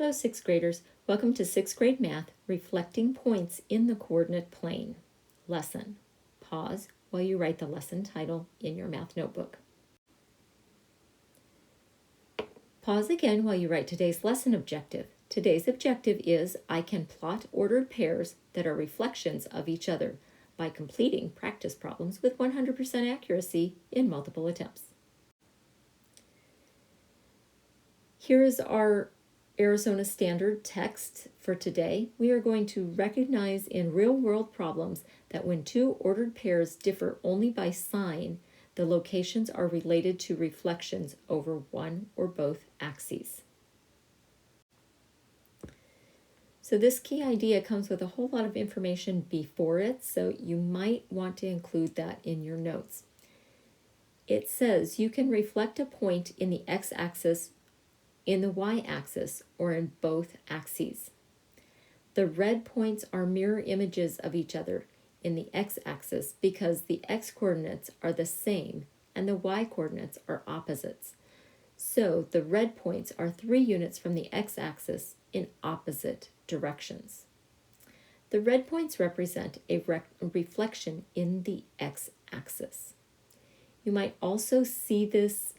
Hello, sixth graders. Welcome to sixth grade math, reflecting points in the coordinate plane. Lesson. Pause while you write the lesson title in your math notebook. Pause again while you write today's lesson objective. Today's objective is I can plot ordered pairs that are reflections of each other by completing practice problems with 100% accuracy in multiple attempts. Here is our Arizona Standard text for today. We are going to recognize in real-world problems that when two ordered pairs differ only by sign, the locations are related to reflections over one or both axes. So this key idea comes with a whole lot of information before it, so you might want to include that in your notes. It says you can reflect a point in the x-axis, in the y-axis, or in both axes. The red points are mirror images of each other in the x-axis because the x-coordinates are the same and the y-coordinates are opposites. So the red points are 3 units from the x-axis in opposite directions. The red points represent a reflection in the x-axis. You might also see this.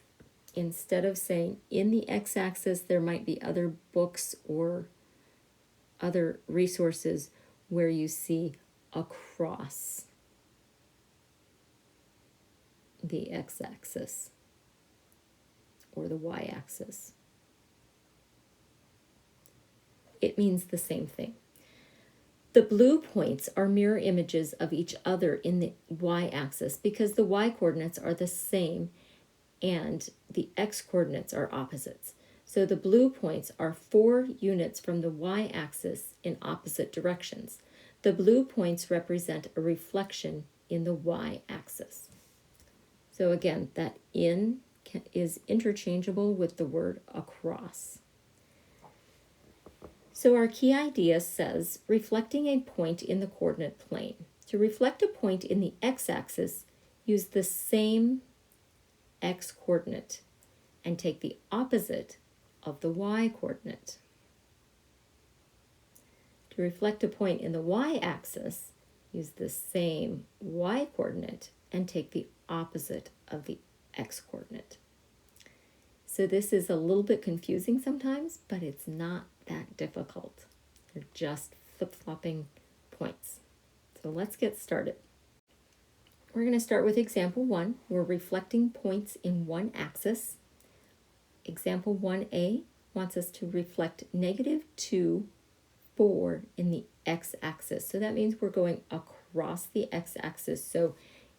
Instead of saying in the x-axis, there might be other books or other resources where you see across the x-axis or the y-axis. It means the same thing. The blue points are mirror images of each other in the y-axis because the y-coordinates are the same and the x-coordinates are opposites. So the blue points are 4 units from the y-axis in opposite directions. The blue points represent a reflection in the y-axis. So again, that in is interchangeable with the word across. So our key idea says reflecting a point in the coordinate plane. To reflect a point in the x-axis, use the same x-coordinate and take the opposite of the y-coordinate. To reflect a point in the y-axis, use the same y-coordinate and take the opposite of the x-coordinate. So this is a little bit confusing sometimes, but it's not that difficult. They're just flip-flopping points. So let's get started. We're going to start with example 1. We're reflecting points in one axis. Example 1a wants us to reflect -2, 4 in the x-axis. So that means we're going across the x-axis. So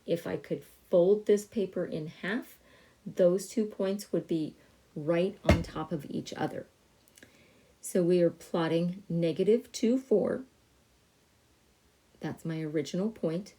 if I could fold this paper in half, those 2 points would be right on top of each other. So we are plotting -2, 4. That's my original point.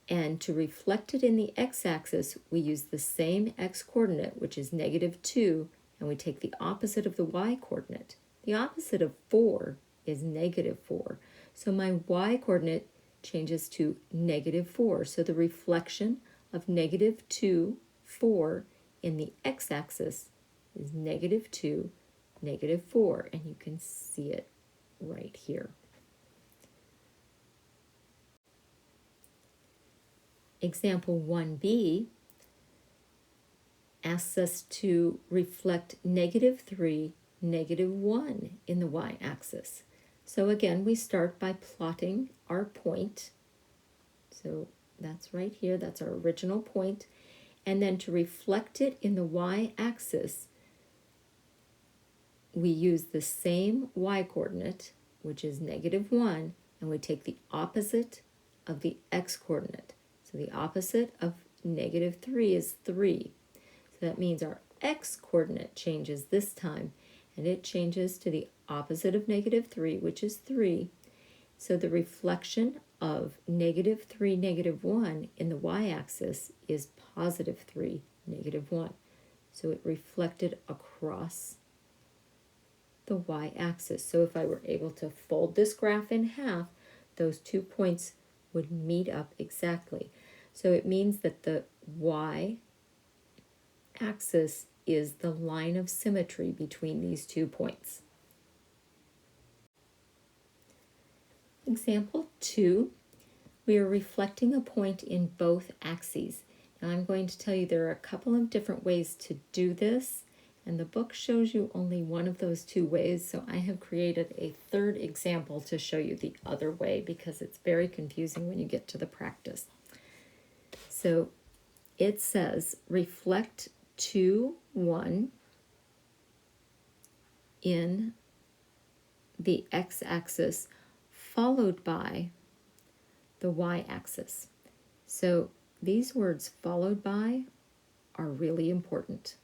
And to reflect it in the x-axis, we use the same x-coordinate, which is -2, and we take the opposite of the y-coordinate. The opposite of 4 is -4. So my y-coordinate changes to -4. So the reflection of -2, 4 in the x-axis is -2, -4, and you can see it right here. Example 1b asks us to reflect -3, -1 in the y-axis. So again, we start by plotting our point. So that's right here, that's our original point. And then to reflect it in the y-axis, we use the same y-coordinate, which is -1, and we take the opposite of the x-coordinate. So the opposite of -3 is 3. So that means our x-coordinate changes this time, and it changes to the opposite of -3, which is 3. So the reflection of -3, -1 in the y-axis is +3, -1. So it reflected across the y-axis. So if I were able to fold this graph in half, those 2 points would meet up exactly. So it means that the y-axis is the line of symmetry between these 2 points. Example 2, we are reflecting a point in both axes. Now I'm going to tell you there are a couple of different ways to do this, and the book shows you only one of those 2 ways, so I have created a third example to show you the other way because it's very confusing when you get to the practice. So it says reflect 2, 1 in the x-axis followed by the y-axis. So these words followed by are really important.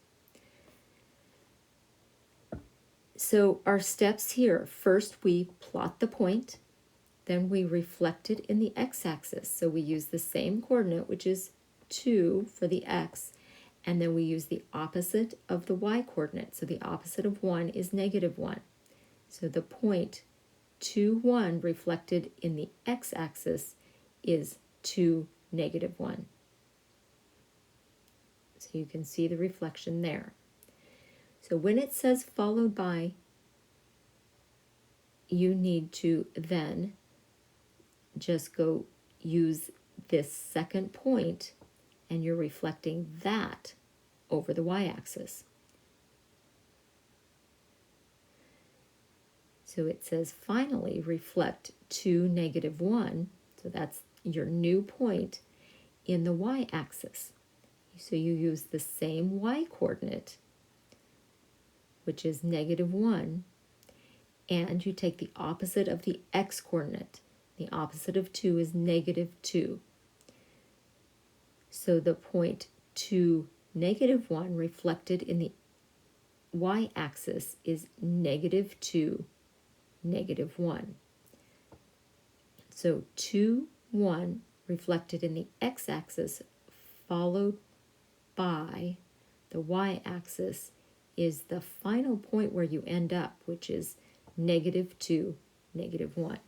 So our steps here, first we plot the point, then we reflect it in the x-axis. So we use the same coordinate, which is 2 for the x, and then we use the opposite of the y-coordinate. So the opposite of 1 is -1. So the point 2, 1 reflected in the x-axis is 2, -1. So you can see the reflection there. So when it says followed by, you need to then just go use this second point and you're reflecting that over the y-axis. So it says finally reflect 2, -1, so that's your new point, in the y-axis. So you use the same y-coordinate, which is -1, and you take the opposite of the x-coordinate. The opposite of 2 is -2. So the point 2, -1 reflected in the y-axis is -2, -1. So 2, 1 reflected in the x-axis followed by the y-axis is the final point where you end up, which is -2, -1.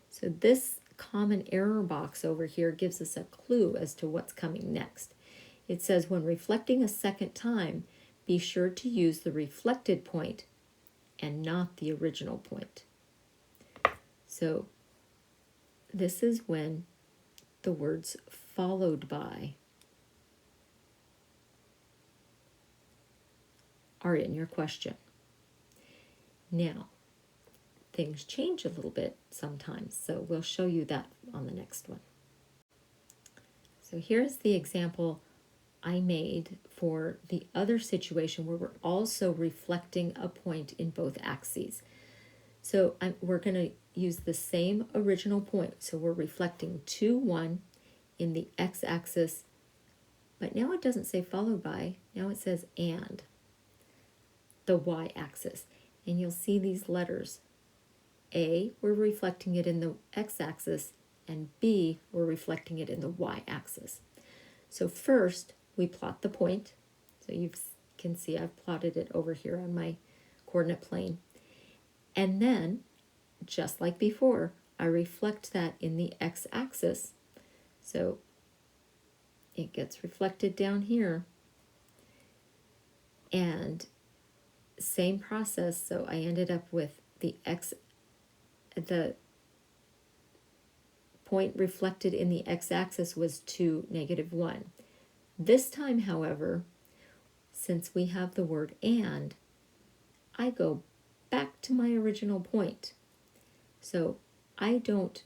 So this common error box over here gives us a clue as to what's coming next. It says when reflecting a second time, be sure to use the reflected point and not the original point. So this is when the words followed by are in your question. Now, things change a little bit sometimes, so we'll show you that on the next one. So here's the example I made for the other situation where we're also reflecting a point in both axes. So we're going to use the same original point. So we're reflecting 2, 1 in the x-axis, but now it doesn't say followed by, now it says and the y-axis. And you'll see these letters. A, we're reflecting it in the x-axis, and B, we're reflecting it in the y-axis. So first, we plot the point. So you can see I've plotted it over here on my coordinate plane. And then, just like before, I reflect that in the x-axis. So it gets reflected down here. And same process, so I ended up with the point reflected in the x-axis was 2, -1. This time, however, since we have the word and, I go back to my original point. So I don't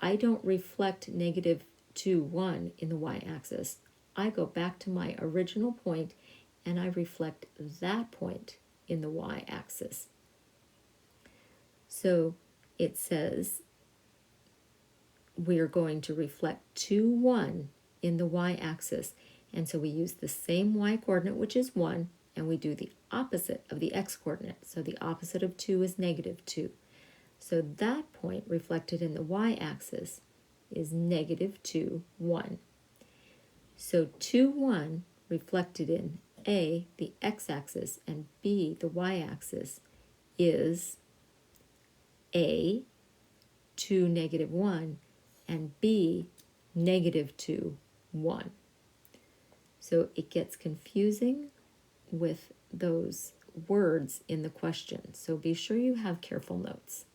reflect -2, 1 in the y-axis. I go back to my original point and I reflect that point in the y-axis. So it says we're going to reflect 2, 1 in the y-axis. And so we use the same y-coordinate, which is 1, and we do the opposite of the x-coordinate. So the opposite of 2 is -2. So that point reflected in the y-axis is -2, 1. So 2, 1 reflected in A, the x-axis, and B, the y-axis, is A, 2, -1, and B, -2, 1. So it gets confusing with those words in the question. So be sure you have careful notes.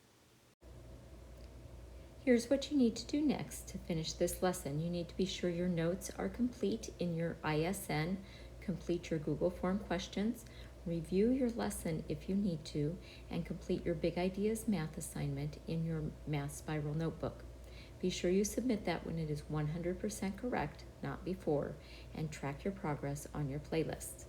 Here's what you need to do next to finish this lesson. You need to be sure your notes are complete in your ISN, complete your Google form questions, review your lesson if you need to, and complete your Big Ideas math assignment in your Math Spiral notebook. Be sure you submit that when it is 100% correct, not before, and track your progress on your playlist.